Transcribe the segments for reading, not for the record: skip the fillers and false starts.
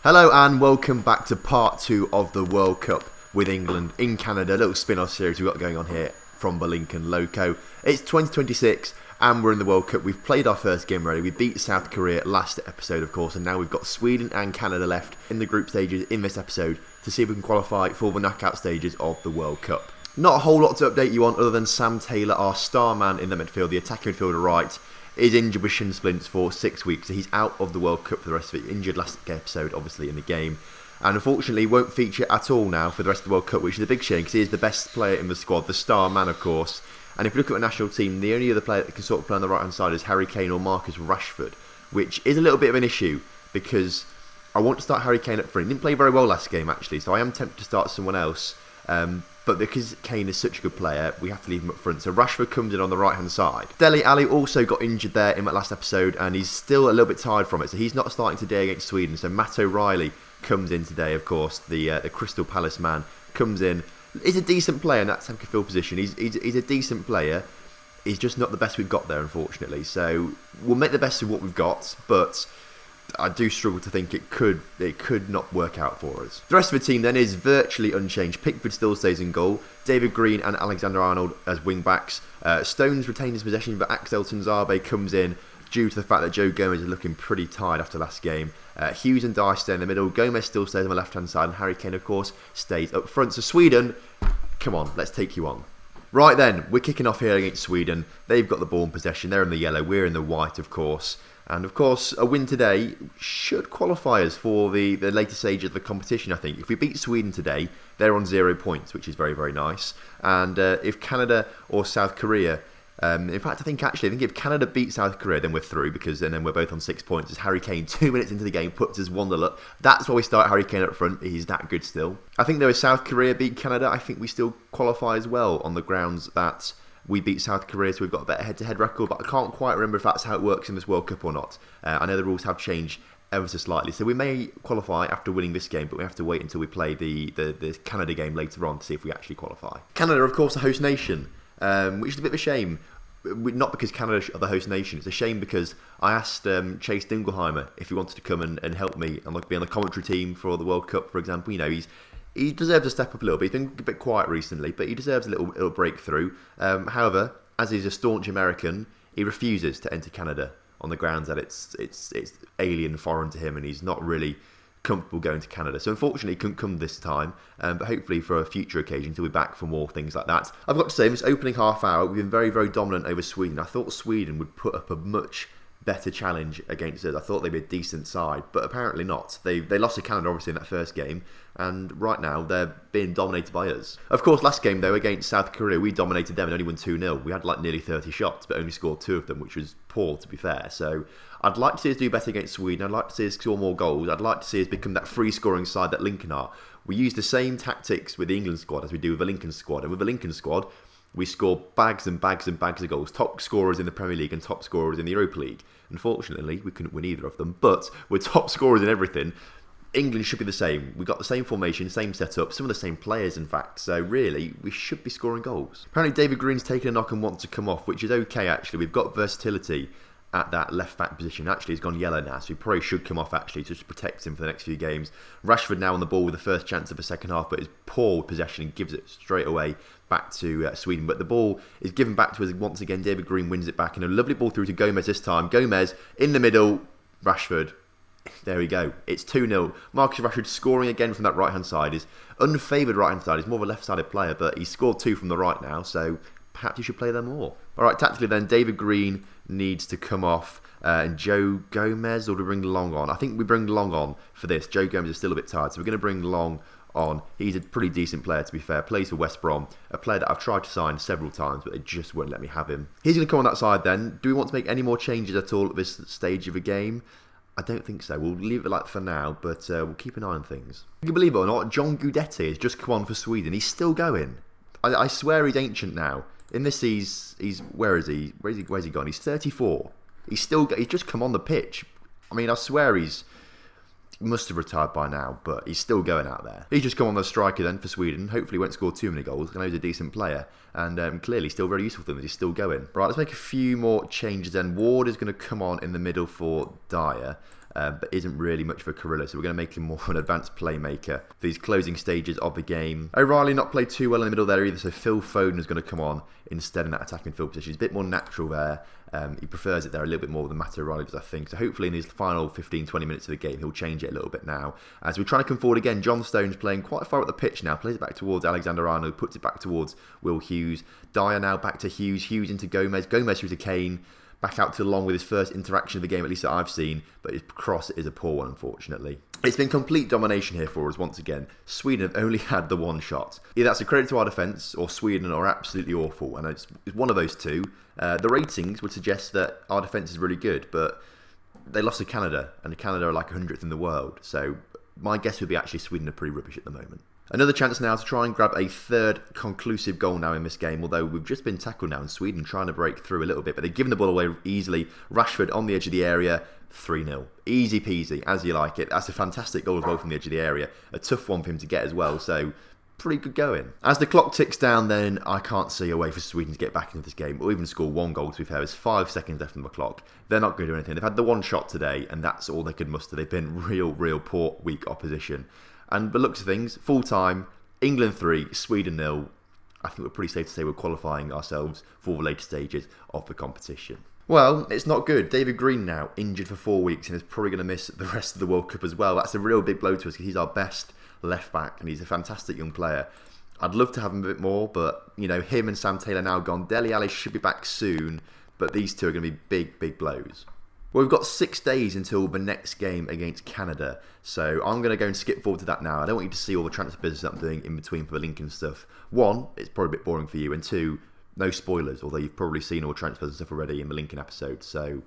Hello and welcome back to part 2 of the World Cup with England in Canada. A little spin-off series we've got going on here from the Lincoln Loco. It's 2026 and we're in the World Cup. We've played our first game already. We beat South Korea last episode, of course, and now we've got Sweden and Canada left in the group stages in this episode to see if we can qualify for the knockout stages of the World Cup. Not a whole lot to update you on other than Sam Taylor, our star man in the midfield, the attacking midfielder right, is injured with shin splints for 6 weeks, so he's out of the World Cup for the rest of it. Injured last episode, obviously, in the game. And unfortunately, won't feature at all now for the rest of the World Cup, which is a big shame because he is the best player in the squad, the star man, of course. And if you look at the national team, the only other player that can sort of play on the right-hand side is Harry Kane or Marcus Rashford, which is a little bit of an issue because I want to start Harry Kane up front. He didn't play very well last game, actually, so I am tempted to start someone else. But because Kane is such a good player, we have to leave him up front. So Rashford comes in on the right-hand side. Dele Alli also got injured there in that last episode, and he's still a little bit tired from it. So he's not starting today against Sweden. So Matt O'Reilly comes in today, of course. The Crystal Palace man comes in. He's a decent player in that centre field position. He's a decent player. He's just not the best we've got there, unfortunately. So we'll make the best of what we've got, but I do struggle to think it could not work out for us. The rest of the team then is virtually unchanged. Pickford still stays in goal. David Green and Alexander-Arnold as wing-backs. Stones retains his possession, but Axel Tuanzebe comes in due to the fact that Joe Gomez is looking pretty tired after last game. Hughes and Dye stay in the middle. Gomez still stays on the left-hand side, and Harry Kane, of course, stays up front. So Sweden, come on, let's take you on. Right then, we're kicking off here against Sweden. They've got the ball in possession. They're in the yellow. We're in the white, of course. And of course, a win today should qualify us for the later stage of the competition, I think. If we beat Sweden today, they're on 0 points, which is very, very nice. And if Canada or South Korea, in fact, I think if Canada beat South Korea, then we're through, because then we're both on 6 points. As Harry Kane, 2 minutes into the game, puts us 1-0 up. That's why we start Harry Kane up front. He's that good still. I think though, if South Korea beat Canada, I think we still qualify as well on the grounds that we beat South Korea, so we've got a better head-to-head record, but I can't quite remember if that's how it works in this World Cup or not. I know the rules have changed ever so slightly, so we may qualify after winning this game, but we have to wait until we play the Canada game later on to see if we actually qualify. Canada, of course, the host nation, which is a bit of a shame. Not because Canada are the host nation, it's a shame because I asked Chase Dingleheimer if he wanted to come and help me and be on the commentary team for the World Cup, for example. You know, he deserves to step up a little bit. He's been a bit quiet recently, but he deserves a little breakthrough. However, as he's a staunch American, he refuses to enter Canada on the grounds that it's alien, foreign to him, and he's not really comfortable going to Canada. So unfortunately, he couldn't come this time, but hopefully for a future occasion, he'll be back for more things like that. I've got to say, in this opening half hour, we've been very, very dominant over Sweden. I thought Sweden would put up a much better challenge against us. I thought they'd be a decent side, but apparently not. They lost to Canada, obviously, in that first game, and right now they're being dominated by us. Of course, last game, though, against South Korea, we dominated them and only won 2-0. We had like nearly 30 shots, but only scored 2 of them, which was poor, to be fair. So I'd like to see us do better against Sweden. I'd like to see us score more goals. I'd like to see us become that free-scoring side that Lincoln are. We use the same tactics with the England squad as we do with the Lincoln squad, and with the Lincoln squad, we score bags and bags and bags of goals. Top scorers in the Premier League and top scorers in the Europa League. Unfortunately, we couldn't win either of them, but we're top scorers in everything. England should be the same. We've got the same formation, same setup, some of the same players, in fact. So really, we should be scoring goals. Apparently, David Green's taken a knock and wants to come off, which is okay, actually. We've got versatility at that left-back position. Actually, he's gone yellow now, so he probably should come off, actually, to just protect him for the next few games. Rashford now on the ball with the first chance of the second half, but is poor with possession and gives it straight away back to Sweden. But the ball is given back to us once again. David Green wins it back, and a lovely ball through to Gomez this time. Gomez in the middle, Rashford. There we go. It's 2-0. Marcus Rashford scoring again from that right-hand side. His unfavoured right-hand side. He's more of a left-sided player, but he scored 2 from the right now, so perhaps you should play them more. All right, tactically then, David Green needs to come off, and Joe Gomez, or do we bring Long on? I think we bring Long on for this. Joe Gomez is still a bit tired, so we're going to bring Long on. He's a pretty decent player, to be fair. Plays for West Brom, a player that I've tried to sign several times, but they just won't let me have him. He's going to come on that side then. Do we want to make any more changes at all at this stage of the game? I don't think so. We'll leave it like for now, but we'll keep an eye on things. You can believe it or not, John Guidetti has just come on for Sweden. He's still going. I swear he's ancient now. In this, he's where is he? Where's he gone? He's 34. He's just come on the pitch. I mean, I swear he must have retired by now, but he's still going out there. He's just come on the striker then for Sweden. Hopefully, he won't score too many goals. I know he's a decent player, and clearly still very useful for them. He's still going. Right, let's make a few more changes then. Ward is going to come on in the middle for Dyer. but isn't really much of a Carrillo, so we're going to make him more of an advanced playmaker for these closing stages of the game. O'Reilly not played too well in the middle there either, so Phil Foden is going to come on instead in that attacking field position. He's a bit more natural there. He prefers it there a little bit more than Matt O'Reilly does, I think. So hopefully in these final 15-20 minutes of the game, he'll change it a little bit now. As we're trying to come forward again, John Stone's playing quite far up the pitch now. Plays it back towards Alexander-Arnold, puts it back towards Will Hughes. Dyer now back to Hughes. Hughes into Gomez. Gomez through to Kane. Back out to Long with his first interaction of the game, at least that I've seen. But his cross is a poor one, unfortunately. It's been complete domination here for us once again. Sweden have only had the one shot. Either that's a credit to our defence, or Sweden are absolutely awful. And it's one of those two. The ratings would suggest that our defence is really good, but they lost to Canada, and Canada are like 100th in the world. So my guess would be actually Sweden are pretty rubbish at the moment. Another chance now to try and grab a third conclusive goal now in this game, although we've just been tackled now, and Sweden trying to break through a little bit, but they've given the ball away easily. Rashford on the edge of the area, 3-0. Easy peasy, as you like it. That's a fantastic goal as well from the edge of the area. A tough one for him to get as well, so pretty good going. As the clock ticks down then, I can't see a way for Sweden to get back into this game, or even score one goal, to be fair. There's 5 seconds left on the clock. They're not going to do anything. They've had the one shot today, and that's all they could muster. They've been real poor, weak opposition. And by the looks of things, full time, England 3, Sweden 0. I think we're pretty safe to say we're qualifying ourselves for the later stages of the competition. Well, it's not good. David Green now injured for 4 weeks and is probably going to miss the rest of the World Cup as well. That's a real big blow to us because he's our best left back and he's a fantastic young player. I'd love to have him a bit more, but you know, him and Sam Taylor now gone. Dele Alli should be back soon, but these two are going to be big blows. Well, we've got 6 days until the next game against Canada, so I'm going to go and skip forward to that now. I don't want you to see all the transfer business that I'm doing in between for the Lincoln stuff. 1, it's probably a bit boring for you, and 2, no spoilers, although you've probably seen all transfers and stuff already in the Lincoln episode, so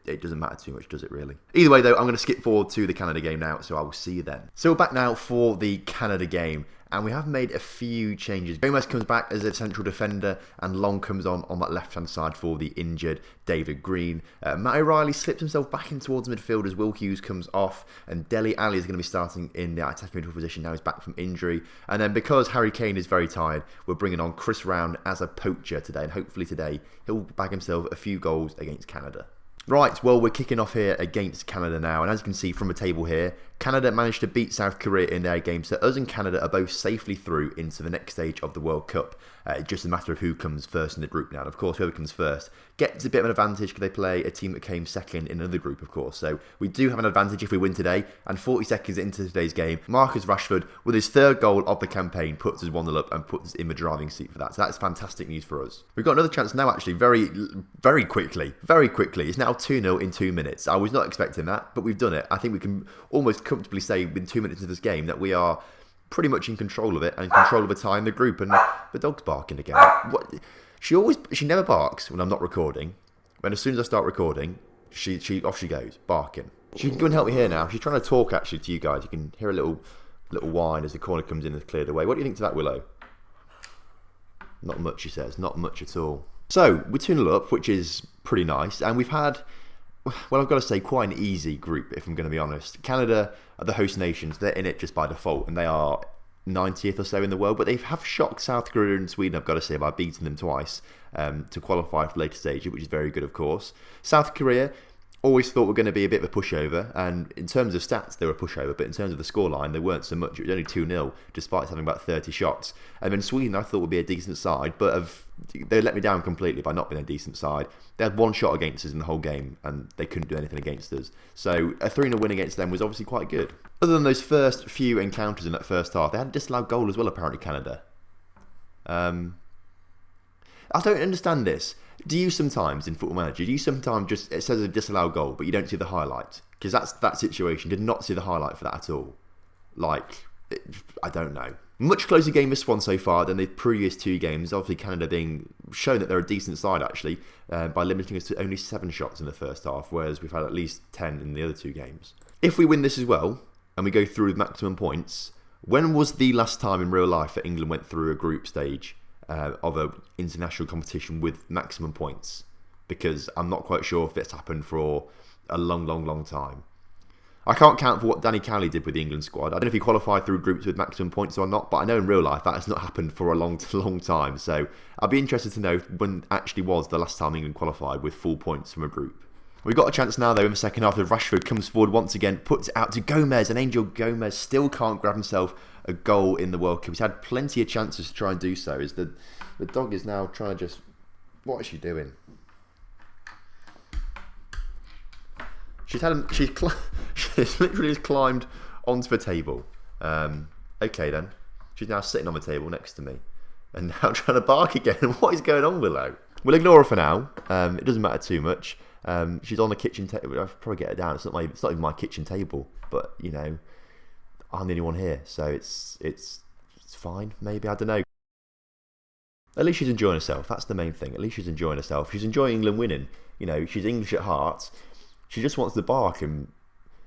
it doesn't matter too much, does it really? Either way though, I'm going to skip forward to the Canada game now, so I will see you then. So we're back now for the Canada game, and we have made a few changes. Gomez comes back as a central defender, and Long comes on that left-hand side for the injured David Green. Matt O'Reilly slips himself back in towards midfield as Will Hughes comes off, and Dele Alli is going to be starting in the attacking midfield position now. He's back from injury. And then because Harry Kane is very tired, we're bringing on Chris Round as a poacher today, and hopefully today he'll bag himself a few goals against Canada. Right, well, we're kicking off here against Canada now, and as you can see from the table here, Canada managed to beat South Korea in their game, so us and Canada are both safely through into the next stage of the World Cup. It's just a matter of who comes first in the group now, and of course, whoever comes first gets a bit of an advantage because they play a team that came second in another group, of course. So we do have an advantage if we win today, and 40 seconds into today's game, Marcus Rashford, with his 3rd goal of the campaign, puts us 1-0 up and puts us in the driving seat for that. So that's fantastic news for us. We've got another chance now, actually, very quickly. It's now 2-0 in 2 minutes. I was not expecting that, but we've done it. I think we can almost comfortably say within 2 minutes of this game that we are pretty much in control of it and in control of the tie in the group. And the dog's barking again. What? She never barks when I'm not recording. When as soon as I start recording, she off she goes, barking. She can go and help me here now. She's trying to talk actually to you guys. You can hear a little whine as the corner comes in and is cleared away. What do you think to that, Willow? Not much, she says. Not much at all. So we're 2-0 up, which is pretty nice, and we've had, well, I've got to say, quite an easy group, if I'm going to be honest. Canada are the host nations. They're in it just by default, and they are 90th or so in the world, but they have shocked South Korea and Sweden, I've got to say, by beating them twice to qualify for the later stage, which is very good, of course. South Korea, always thought were going to be a bit of a pushover, and in terms of stats, they were a pushover, but in terms of the scoreline, they weren't so much. It was only 2-0, despite having about 30 shots. And then Sweden, I thought, would be a decent side, but they let me down completely by not being a decent side. They had one shot against us in the whole game, and they couldn't do anything against us. So a 3-0 win against them was obviously quite good. Other than those first few encounters in that first half, they had a disallowed goal as well, apparently, Canada. I don't understand this. Do you sometimes, in Football Manager, just, it says a disallowed goal, but you don't see the highlight? Because that's that situation. Did not see the highlight for that at all. I don't know. Much closer game this one so far than the previous 2 games. Obviously, Canada being shown that they're a decent side, actually, by limiting us to only 7 shots in the first half, whereas we've had at least 10 in the other 2 games. If we win this as well, and we go through with maximum points, when was the last time in real life that England went through a group stage of an international competition with maximum points? Because I'm not quite sure if that's happened for a long time. I can't count for what Danny Cowley did with the England squad. I don't know if he qualified through groups with maximum points or not, but I know in real life that has not happened for a long time. So I'll be interested to know when actually was the last time England qualified with full points from a group. We've got a chance now, though, in the second half. Rashford comes forward once again, puts it out to Gomez, and Angel Gomez still can't grab himself a goal in the World Cup. He's had plenty of chances to try and do so. The dog is now trying to just... What is she doing? She's literally just climbed onto the table. Okay, then. She's now sitting on the table next to me. And now trying to bark again. What is going on, Willow? We'll ignore her for now. It doesn't matter too much. She's on the kitchen table. I'll probably get her down. It's not even my kitchen table, but you know, I'm the only one here, so it's fine. Maybe, I don't know. At least she's enjoying herself. That's the main thing. At least she's enjoying herself. She's enjoying England winning. You know, she's English at heart. She just wants to bark and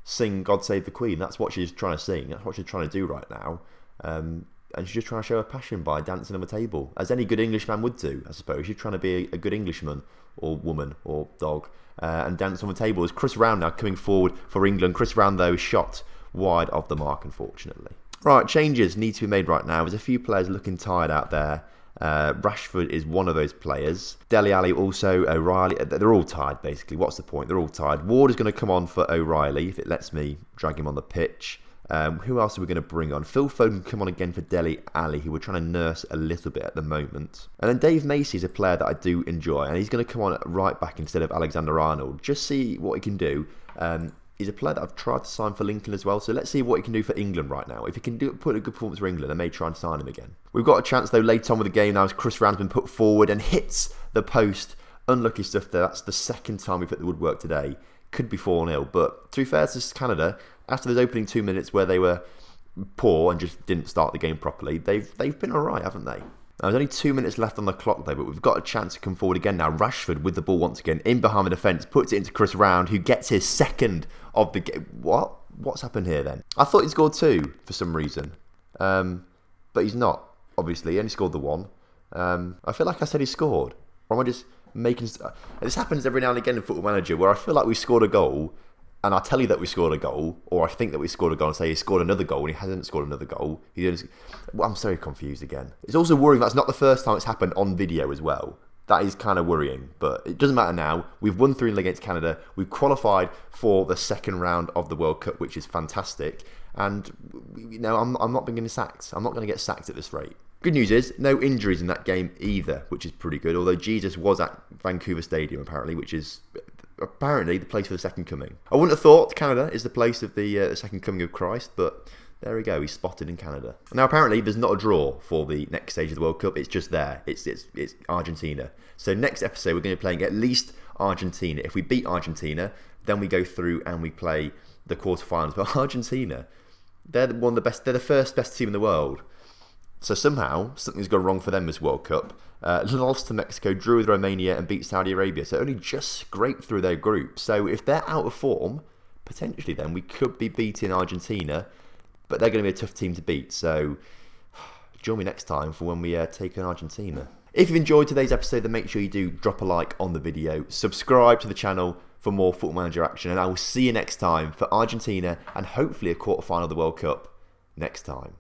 sing "God Save the Queen." That's what she's trying to sing. That's what she's trying to do right now. And she's just trying to show her passion by dancing on the table, as any good Englishman would do, I suppose. She's trying to be a good Englishman, or woman, or dog, and dance on the table. As Chris Round now coming forward for England. Chris Round, though, shot wide of the mark, unfortunately. Right, changes need to be made right now. There's a few players looking tired out there. Rashford is one of those players. Dele Alli also, O'Reilly. They're all tired, basically. What's the point? They're all tired. Ward is going to come on for O'Reilly, if it lets me drag him on the pitch. Who else are we going to bring on? Phil Foden come on again for Dele Alli, who we're trying to nurse a little bit at the moment. And then Dave Macy is a player that I do enjoy, and he's going to come on at right back instead of Alexander-Arnold. Just see what he can do. He's a player that I've tried to sign for Lincoln as well, so let's see what he can do for England right now. If he can put a good performance for England, I may try and sign him again. We've got a chance, though, late on with the game now as Chris Round's been put forward and hits the post. Unlucky stuff there. That's the second time we've hit the woodwork today. Could be 4-0, but to be fair to Canada, after those opening 2 minutes where they were poor and just didn't start the game properly, they've been alright, haven't they? Now, there's only 2 minutes left on the clock, though, but we've got a chance to come forward again now. Rashford with the ball once again, in behind the defence, puts it into Chris Round, who gets his second of the game. What's happened here, then? I thought he scored 2 for some reason, but he's not, obviously. He only scored the 1. I feel like I said he scored. Or am I just making... This happens every now and again in Football Manager, where I feel like we scored a goal, and I tell you that we scored a goal, or I think that we scored a goal and say he scored another goal, and he hasn't scored another goal. I'm so confused again. It's also worrying that's not the first time it's happened on video as well. That is kind of worrying, but it doesn't matter now. We've won 3-0 against Canada. We've qualified for the second round of the World Cup, which is fantastic. And you know, I'm not being sacked. I'm not going to get sacked at this rate. Good news is, no injuries in that game either, which is pretty good. Although Jesus was at Vancouver Stadium, apparently, which is apparently the place for the second coming. I wouldn't have thought Canada is the place of the second coming of Christ, but there we go, he's spotted in Canada. Now, apparently, there's not a draw for the next stage of the World Cup. It's just there. It's Argentina. So next episode, we're going to be playing at least Argentina. If we beat Argentina, then we go through and we play the quarterfinals. But Argentina, they're one of the best. They're the first best team in the world. So somehow, something's gone wrong for them this World Cup. Lost to Mexico, drew with Romania and beat Saudi Arabia. So only just scraped through their group. So if they're out of form, potentially then we could be beating Argentina. But they're going to be a tough team to beat. So join me next time for when we take on Argentina. If you've enjoyed today's episode, then make sure you do drop a like on the video. Subscribe to the channel for more Football Manager action. And I will see you next time for Argentina and hopefully a quarterfinal of the World Cup next time.